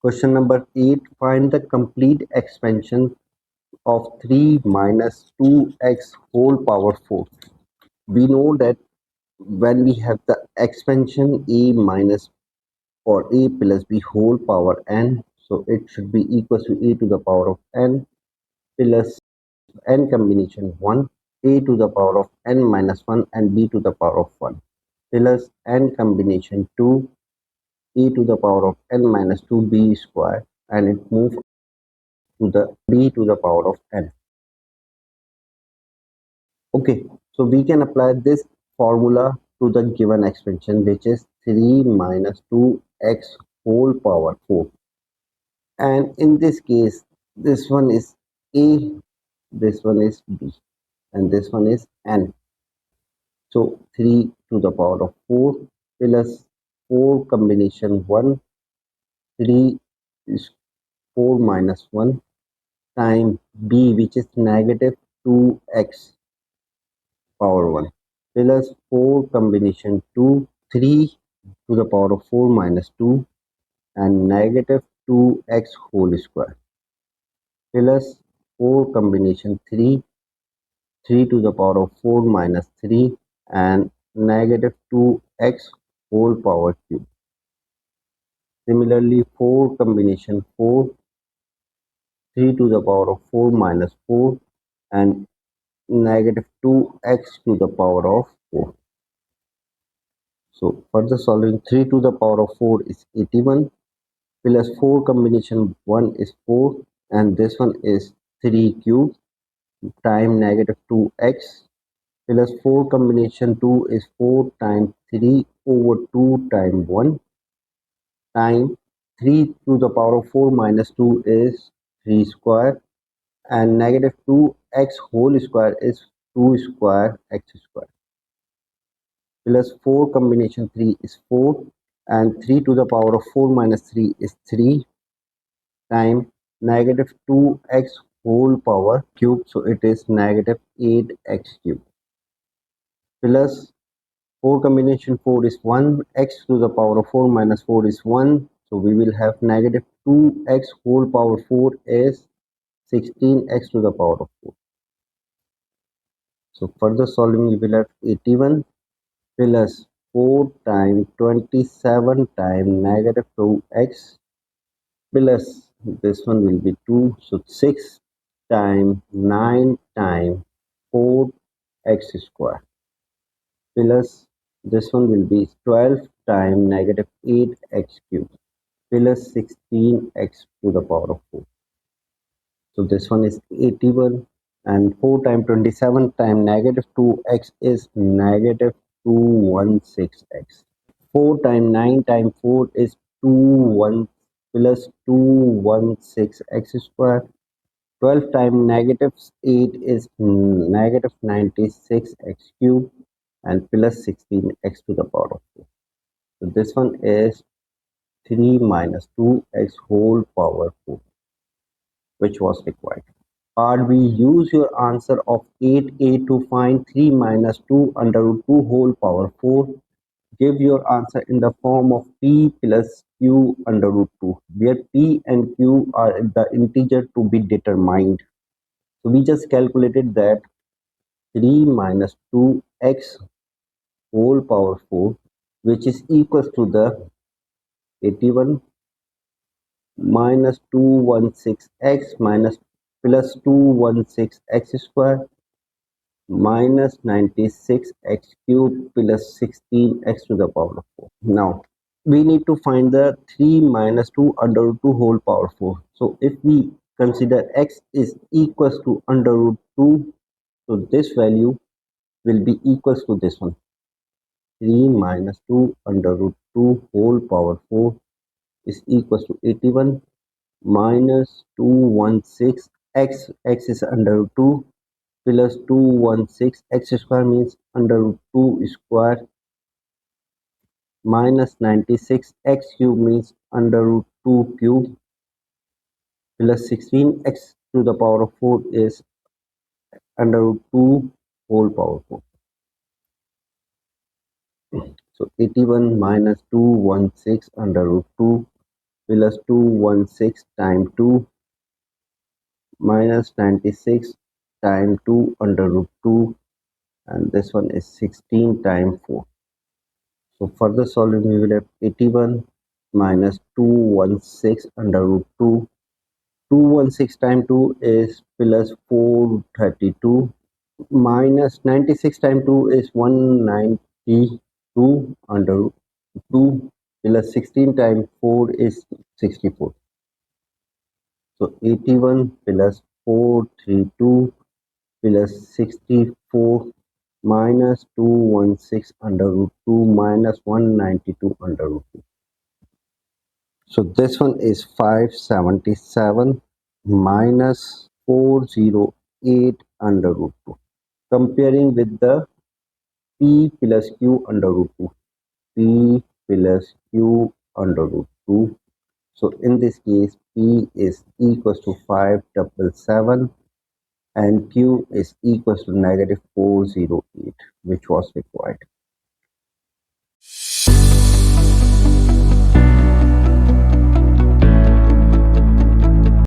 Question number 8. Find the complete expansion of 3 minus 2x whole power 4. We know that when we have the expansion a minus or a plus b whole power n, so it should be equal to a to the power of n plus n combination 1, a to the power of n minus 1 and b to the power of 1 plus n combination 2, e to the power of n minus 2b square, and it moves to the b to the power of n. Okay, so we can apply this formula to the given expansion, which is 3 minus 2x whole power 4. And in this case, this one is a, this one is b, and this one is n. So 3 to the power of 4 plus 4 combination 1, 3 is 4 minus 1 time b, which is negative 2x power 1 plus 4 combination 2, 3 to the power of 4 minus 2 and negative 2x whole square plus 4 combination 3, 3 to the power of 4 minus 3 and negative 2x whole power cube. Similarly, 4 combination 4, 3 to the power of 4 minus 4 and negative 2x to the power of 4. So further solving, 3 to the power of 4 is 81 plus 4 combination 1 is 4 and this one is 3 cube time negative 2x plus 4 combination 2 is 4 times 3 over 2 times 1 time 3 to the power of 4 minus 2 is 3 square and negative 2x whole square is 2 square x square plus 4 combination 3 is 4 and 3 to the power of 4 minus 3 is 3 time negative 2x whole power cube, so it is negative 8x cube plus 4 combination 4 is 1, x to the power of 4 minus 4 is 1, so we will have negative 2x whole power 4 is 16x to the power of 4. So further solving, we will have 81 plus 4 times 27 times negative 2x plus this one will be 2, so 6 times 9 times 4x square plus this one will be 12 times negative 8x cube plus 16x to the power of 4. So this one is 81 and 4 times 27 times negative 2x is negative 216x. 4 times 9 times 4 is 21 plus 216x square. 12 times negative 8 is negative 96x cube and plus 16x to the power of 4. So this one is 3 minus 2x whole power 4, which was required. Or we use your answer of 8a to find 3 minus 2 under root 2 whole power 4. Give your answer in the form of p plus q under root 2, where p and q are the integer to be determined. So we just calculated that 3 minus 2x whole power 4, which is equals to the 81 minus 216x minus plus 216x square minus 96x cube plus 16x to the power of 4. Now we need to find the 3 minus 2 under root 2 whole power 4. So if we consider x is equals to under root 2, so this value will be equals to this one, 3 minus 2 under root 2 whole power 4 is equals to 81 minus 216 x is under root 2 plus 216 x square means under root 2 square minus 96 x cube means under root 2 cube plus 16x to the power of 4 is under root 2 whole power 4. So 81 minus 216 under root 2 plus 216 times 2 minus 96 times 2 under root 2, and this one is 16 times 4. So further solving, we will have 81 minus 216 under root 2. 216 times 2 is plus 432, minus 96 times 2 is 192 under root 2, plus 16 times 4 is 64. So 81 plus 432 plus 64 minus 216 under root 2 minus 192 under root 2. So this one is 577 minus 408 under root 2. Comparing with the p plus q under root 2. P plus q under root 2. So in this case, p is equals to 577 and q is equals to negative 408, which was required.